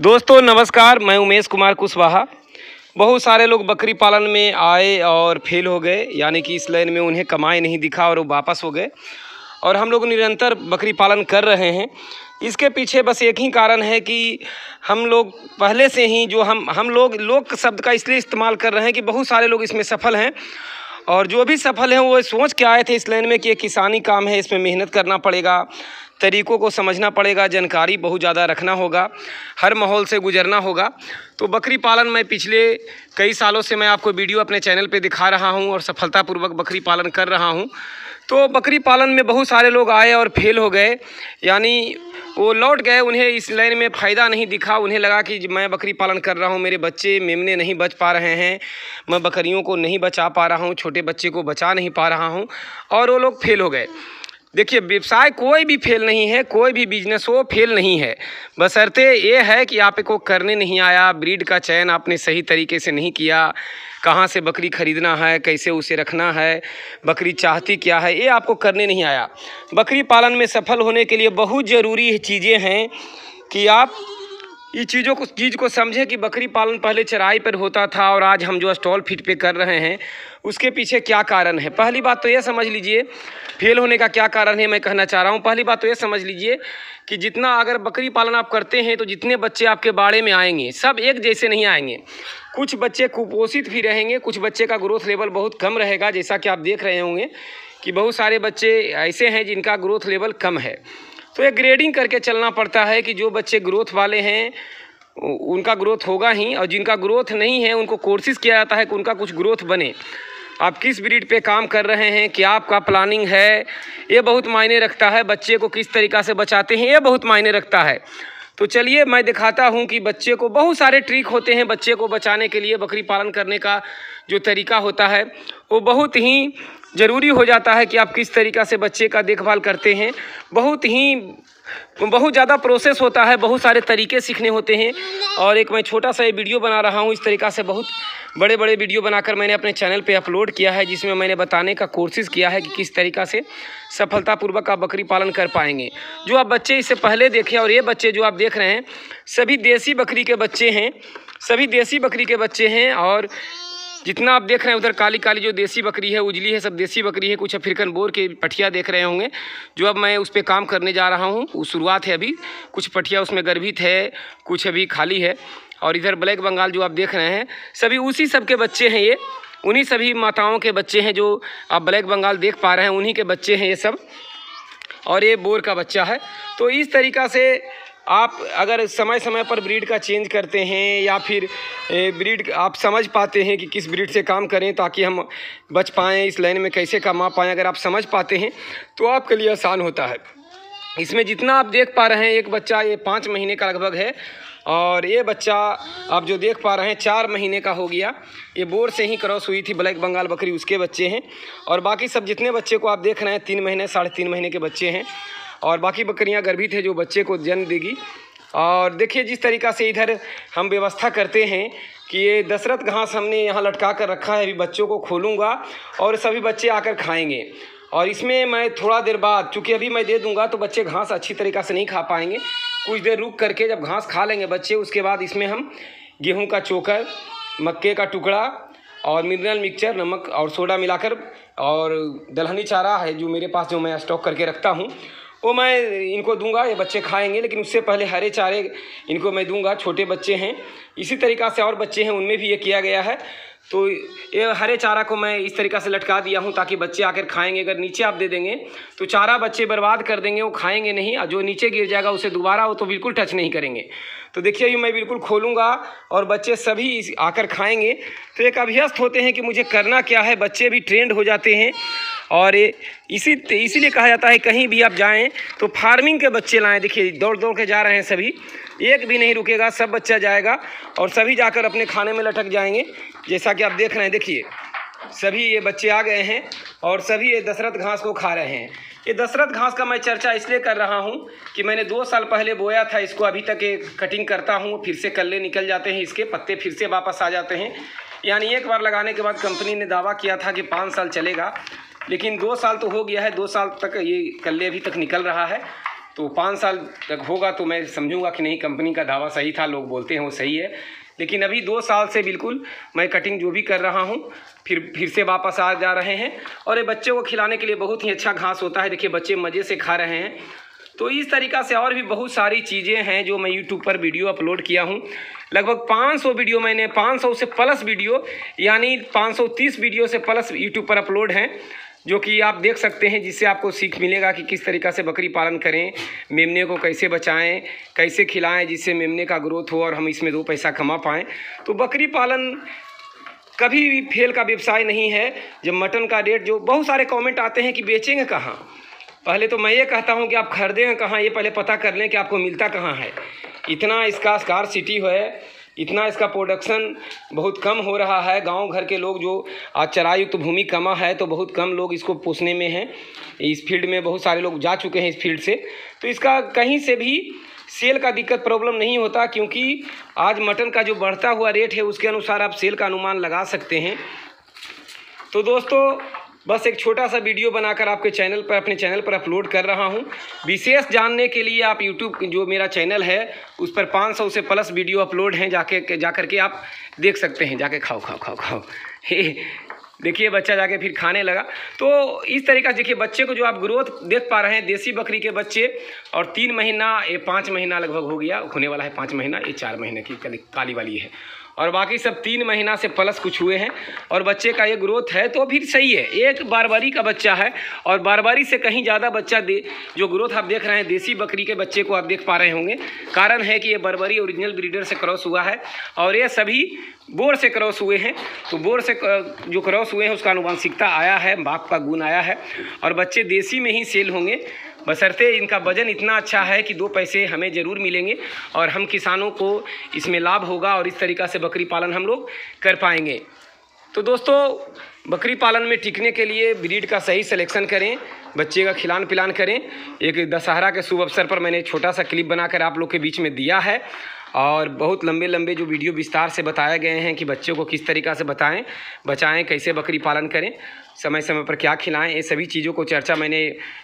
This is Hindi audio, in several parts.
दोस्तों नमस्कार, मैं उमेश कुमार कुशवाहा। बहुत सारे लोग बकरी पालन में आए और फेल हो गए, यानी कि इस लाइन में उन्हें कमाई नहीं दिखा और वो वापस हो गए। और हम लोग निरंतर बकरी पालन कर रहे हैं। इसके पीछे बस एक ही कारण है कि हम लोग पहले से ही जो हम लोग शब्द का इसलिए इस्तेमाल कर रहे हैं कि बहुत सारे लोग इसमें सफल हैं। और जो भी सफल हैं वो सोच के आए थे इस लाइन में कि ये किसानी काम है, इसमें मेहनत करना पड़ेगा, तरीक़ों को समझना पड़ेगा, जानकारी बहुत ज़्यादा रखना होगा, हर माहौल से गुजरना होगा। तो बकरी पालन में पिछले कई सालों से मैं आपको वीडियो अपने चैनल पे दिखा रहा हूं और सफलतापूर्वक बकरी पालन कर रहा हूं। तो बकरी पालन में बहुत सारे लोग आए और फेल हो गए, यानी वो लौट गए, उन्हें इस लाइन में फ़ायदा नहीं दिखा। उन्हें लगा कि मैं बकरी पालन कर रहा हूँ, मेरे बच्चे मेमने नहीं बच पा रहे हैं, मैं बकरियों को नहीं बचा पा रहा हूँ, छोटे बच्चे को बचा नहीं पा रहा हूँ, और वो लोग फेल हो गए। देखिए, व्यवसाय कोई भी फेल नहीं है, कोई भी बिजनेस हो फेल नहीं है, बशर्ते ये है कि आपको करने नहीं आया, ब्रीड का चयन आपने सही तरीके से नहीं किया, कहाँ से बकरी ख़रीदना है, कैसे उसे रखना है, बकरी चाहती क्या है, ये आपको करने नहीं आया। बकरी पालन में सफल होने के लिए बहुत ज़रूरी चीज़ें हैं कि आप इस चीज़ को समझें कि बकरी पालन पहले चराई पर होता था और आज हम जो स्टॉल फिट पे कर रहे हैं उसके पीछे क्या कारण है। पहली बात तो ये समझ लीजिए फेल होने का क्या कारण है, मैं कहना चाह रहा हूँ। पहली बात तो ये समझ लीजिए कि जितना अगर बकरी पालन आप करते हैं तो जितने बच्चे आपके बाड़े में आएंगे सब एक जैसे नहीं आएंगे। कुछ बच्चे कुपोषित भी रहेंगे, कुछ बच्चे का ग्रोथ लेवल बहुत कम रहेगा, जैसा कि आप देख रहे होंगे कि बहुत सारे बच्चे ऐसे हैं जिनका ग्रोथ लेवल कम है। तो ये ग्रेडिंग करके चलना पड़ता है कि जो बच्चे ग्रोथ वाले हैं उनका ग्रोथ होगा ही, और जिनका ग्रोथ नहीं है उनको कोशिश किया जाता है कि उनका कुछ ग्रोथ बने। आप किस ब्रीड पे काम कर रहे हैं, क्या आपका प्लानिंग है, ये बहुत मायने रखता है। बच्चे को किस तरीक़ा से बचाते हैं ये बहुत मायने रखता है। तो चलिए मैं दिखाता हूं कि बच्चे को बहुत सारे ट्रिक होते हैं बच्चे को बचाने के लिए। बकरी पालन करने का जो तरीका होता है वो बहुत ही ज़रूरी हो जाता है कि आप किस तरीक़ा से बच्चे का देखभाल करते हैं। बहुत ज़्यादा प्रोसेस होता है, बहुत सारे तरीके सीखने होते हैं। और एक मैं छोटा सा ये वीडियो बना रहा हूँ, इस तरीक़ा से बहुत बड़े बड़े वीडियो बनाकर मैंने अपने चैनल पे अपलोड किया है, जिसमें मैंने बताने का कोशिश किया है कि किस तरीक़ा से सफलतापूर्वक आप बकरी पालन कर पाएंगे। जो आप बच्चे इससे पहले देखे और ये बच्चे जो आप देख रहे हैं सभी देसी बकरी के बच्चे हैं, सभी देसी बकरी के बच्चे हैं। और जितना आप देख रहे हैं उधर काली काली जो देसी बकरी है, उजली है, सब देसी बकरी है। कुछ अफ्रीकन बोर के पठिया देख रहे होंगे जो अब मैं उस पर काम करने जा रहा हूँ, वो शुरुआत है अभी। कुछ पठिया उसमें गर्भित है, कुछ अभी खाली है। और इधर ब्लैक बंगाल जो आप देख रहे हैं सभी उसी सब के बच्चे हैं, ये उन्हीं सभी माताओं के बच्चे हैं जो आप ब्लैक बंगाल देख पा रहे हैं, उन्हीं के बच्चे हैं ये सब। और ये बोर का बच्चा है। तो इस तरीक़ा से आप अगर समय समय पर ब्रीड का चेंज करते हैं या फिर ब्रीड आप समझ पाते हैं कि किस ब्रीड से काम करें ताकि हम बच पाएँ, इस लाइन में कैसे कमा पाएँ, अगर आप समझ पाते हैं तो आपके लिए आसान होता है। इसमें जितना आप देख पा रहे हैं एक बच्चा ये 5 महीने का लगभग है, और ये बच्चा आप जो देख पा रहे हैं 4 महीने का हो गया। ये बोर से ही क्रॉस हुई थी ब्लैक बंगाल बकरी, उसके बच्चे हैं। और बाकी सब जितने बच्चे को आप देख रहे हैं 3 महीने 3.5 महीने के बच्चे हैं। और बाकी बकरियां गर्भित है जो बच्चे को जन्म देगी। और देखिए जिस तरीक़ा से इधर हम व्यवस्था करते हैं कि ये दशरथ घास हमने यहाँ लटका कर रखा है, अभी बच्चों को खोलूँगा और सभी बच्चे आकर खाएंगे। और इसमें मैं थोड़ा देर बाद, चूँकि अभी मैं दे दूँगा तो बच्चे घास अच्छी तरीक़ा से नहीं खा पाएंगे, कुछ देर रुक करके जब घास खा लेंगे बच्चे उसके बाद इसमें हम गेहूँ का चोकर, मक्के का टुकड़ा और मिनरल मिक्सचर, नमक और सोडा मिलाकर, और दलहनी चारा है जो मेरे पास जो मैं स्टॉक करके रखता हूँ वो मैं इनको दूंगा, ये बच्चे खाएंगे। लेकिन उससे पहले हरे चारे इनको मैं दूंगा, छोटे बच्चे हैं। इसी तरीक़ा से और बच्चे हैं उनमें भी ये किया गया है। तो ये हरे चारा को मैं इस तरीक़ा से लटका दिया हूँ ताकि बच्चे आकर खाएंगे। अगर नीचे आप दे देंगे तो चारा बच्चे बर्बाद कर देंगे, वो खाएंगे नहीं, और जो नीचे गिर जाएगा उसे दोबारा वो तो बिल्कुल टच नहीं करेंगे। तो देखिए ये मैं बिल्कुल खोलूँगा और बच्चे सभी आकर खाएंगे। तो एक अभ्यस्त होते हैं कि मुझे करना क्या है, बच्चे भी ट्रेंड हो जाते हैं। और इसीलिए कहा जाता है कहीं भी आप जाएं तो फार्मिंग के बच्चे लाएं। देखिए दौड़ दौड़ के जा रहे हैं सभी, एक भी नहीं रुकेगा, सब बच्चा जाएगा और सभी जाकर अपने खाने में लटक जाएंगे, जैसा कि आप देख रहे हैं। देखिए सभी ये बच्चे आ गए हैं और सभी ये दशरथ घास को खा रहे हैं। ये दशरथ घास का मैं चर्चा इसलिए कर रहा हूँ कि मैंने 2 साल पहले बोया था इसको, अभी तक ये कटिंग करता हूँ, फिर से कल्ले निकल जाते हैं, इसके पत्ते फिर से वापस आ जाते हैं। यानी एक बार लगाने के बाद कंपनी ने दावा किया था कि 5 साल चलेगा, लेकिन 2 साल तो हो गया है, 2 साल तक ये कल्ले अभी तक निकल रहा है। तो 5 साल तक होगा तो मैं समझूंगा कि नहीं, कंपनी का दावा सही था, लोग बोलते हैं वो सही है। लेकिन अभी 2 साल से बिल्कुल मैं कटिंग जो भी कर रहा हूँ फिर से वापस आ जा रहे हैं। और ये बच्चे को खिलाने के लिए बहुत ही अच्छा घास होता है, देखिए बच्चे मज़े से खा रहे हैं। तो इस तरीक़ा से और भी बहुत सारी चीज़ें हैं जो मैं यूट्यूब पर वीडियो अपलोड किया हूँ। लगभग 500 वीडियो मैंने 500 से प्लस वीडियो यानी 530 वीडियो से प्लस यूट्यूब पर अपलोड हैं, जो कि आप देख सकते हैं, जिससे आपको सीख मिलेगा कि किस तरीक़ा से बकरी पालन करें, मेमने को कैसे बचाएं, कैसे खिलाएं जिससे मेमने का ग्रोथ हो और हम इसमें 2 पैसा कमा पाएँ। तो बकरी पालन कभी भी फेल का व्यवसाय नहीं है। जब मटन का रेट, जो बहुत सारे कमेंट आते हैं कि बेचेंगे कहाँ, पहले तो मैं ये कहता हूँ कि आप खरीदेंगे कहाँ, ये पहले पता कर लें कि आपको मिलता कहाँ है। इतना इसका स्कार्सिटी है, इतना इसका प्रोडक्शन बहुत कम हो रहा है। गांव घर के लोग जो आज चरायुक्त भूमि कमा है तो बहुत कम लोग इसको पोसने में हैं। इस फील्ड में बहुत सारे लोग जा चुके हैं इस फील्ड से, तो इसका कहीं से भी सेल का दिक्कत प्रॉब्लम नहीं होता, क्योंकि आज मटन का जो बढ़ता हुआ रेट है उसके अनुसार आप सेल का अनुमान लगा सकते हैं। तो दोस्तों बस एक छोटा सा वीडियो बनाकर आपके चैनल पर, अपने चैनल पर अपलोड कर रहा हूं। विशेष जानने के लिए आप यूट्यूब जो मेरा चैनल है उस पर 500 से प्लस वीडियो अपलोड हैं, जाकर के आप देख सकते हैं। जाके खाओ देखिए बच्चा जाके फिर खाने लगा। तो इस तरीक़ा से देखिए बच्चे को जो आप ग्रोथ देख पा रहे हैं, देसी बकरी के बच्चे, और 3 महीना, ये 5 महीना लगभग हो गया, होने वाला है 5 महीना, ये 4 महीने की काली वाली है, और बाकी सब 3 महीना से प्लस कुछ हुए हैं। और बच्चे का ये ग्रोथ है तो फिर सही है। एक बारबारी का बच्चा है और बारबारी से कहीं ज़्यादा बच्चा जो ग्रोथ आप देख रहे हैं देसी बकरी के बच्चे को आप देख पा रहे होंगे। कारण है कि ये बारबारी ओरिजिनल ब्रीडर से क्रॉस हुआ है और ये सभी बोर से क्रॉस हुए हैं। तो बोर से जो क्रॉस हुए हैं उसका आनुवंशिकता आया है, बाप का गुण आया है, और बच्चे देसी में ही सेल होंगे, बशर्ते इनका वजन इतना अच्छा है कि 2 पैसे हमें ज़रूर मिलेंगे और हम किसानों को इसमें लाभ होगा, और इस तरीक़ा से बकरी पालन हम लोग कर पाएंगे। तो दोस्तों बकरी पालन में टिकने के लिए ब्रीड का सही सिलेक्शन करें, बच्चे का खिलान पिलान करें। एक दशहरा के शुभ अवसर पर मैंने छोटा सा क्लिप बनाकर आप लोग के बीच में दिया है, और बहुत लंबे लंबे जो वीडियो विस्तार से बताए गए हैं कि बच्चों को किस तरीक़ा से बचाएं, कैसे बकरी पालन करें, समय समय पर क्या खिलाएं, ये सभी चीज़ों को चर्चा मैंने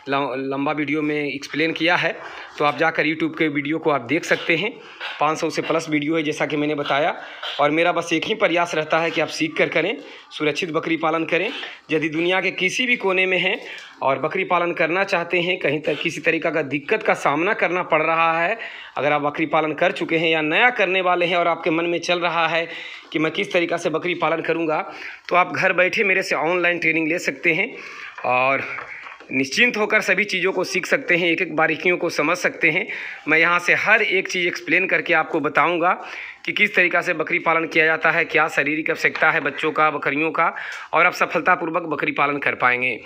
लंबा वीडियो में एक्सप्लेन किया है। तो आप जाकर यूट्यूब के वीडियो को आप देख सकते हैं। 500 से प्लस वीडियो है जैसा कि मैंने बताया, और मेरा बस एक ही प्रयास रहता है कि आप सीख कर करें, सुरक्षित बकरी पालन करें। यदि दुनिया के किसी भी कोने में हैं और बकरी पालन करना चाहते हैं, कहीं तक किसी तरीक़ा का दिक्कत का सामना करना पड़ रहा है, अगर आप बकरी पालन कर चुके हैं या नया करने वाले हैं और आपके मन में चल रहा है कि मैं किस तरीक़ा से बकरी पालन करूंगा, तो आप घर बैठे मेरे से ऑनलाइन ट्रेनिंग ले सकते हैं और निश्चिंत होकर सभी चीज़ों को सीख सकते हैं, एक एक बारीकियों को समझ सकते हैं। मैं यहाँ से हर एक चीज़ एक्सप्लेन करके आपको बताऊंगा कि किस तरीक़ा से बकरी पालन किया जाता है, क्या शारीरिक आवश्यकता है बच्चों का, बकरियों का, और आप सफलतापूर्वक बकरी पालन कर पाएंगे।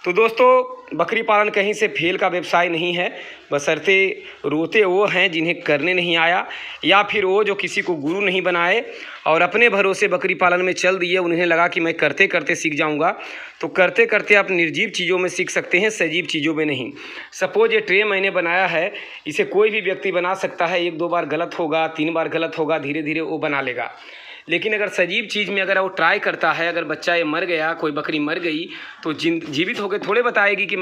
तो दोस्तों बकरी पालन कहीं से फेल का व्यवसाय नहीं है, बशर्ते रोते वो हैं जिन्हें करने नहीं आया, या फिर वो जो किसी को गुरु नहीं बनाए और अपने भरोसे बकरी पालन में चल दिए। उन्हें लगा कि मैं करते करते सीख जाऊंगा, तो करते करते आप निर्जीव चीज़ों में सीख सकते हैं, सजीव चीज़ों में नहीं। सपोज ये ट्रे मैंने बनाया है, इसे कोई भी व्यक्ति बना सकता है, 1-2 बार गलत होगा, 3 बार गलत होगा, धीरे धीरे वो बना लेगा। लेकिन अगर सजीव चीज़ में अगर वो ट्राई करता है, अगर बच्चा ये मर गया, कोई बकरी मर गई, तो जीवित होकर थोड़े बताएगी कि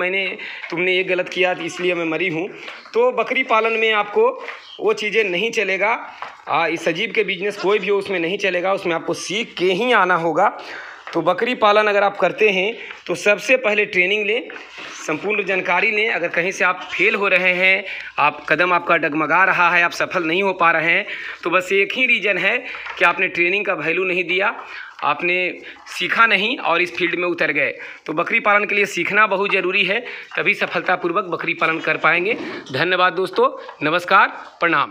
तुमने ये गलत किया इसलिए मैं मरी हूँ। तो बकरी पालन में आपको वो चीज़ें नहीं चलेगा। इस सजीव के बिजनेस कोई भी हो उसमें नहीं चलेगा, उसमें आपको सीख के ही आना होगा। तो बकरी पालन अगर आप करते हैं तो सबसे पहले ट्रेनिंग लें, संपूर्ण जानकारी लें। अगर कहीं से आप फेल हो रहे हैं, आप कदम आपका डगमगा रहा है, आप सफल नहीं हो पा रहे हैं, तो बस एक ही रीज़न है कि आपने ट्रेनिंग का वैल्यू नहीं दिया, आपने सीखा नहीं और इस फील्ड में उतर गए। तो बकरी पालन के लिए सीखना बहुत ज़रूरी है, तभी सफलतापूर्वक बकरी पालन कर पाएंगे। धन्यवाद दोस्तों, नमस्कार, प्रणाम।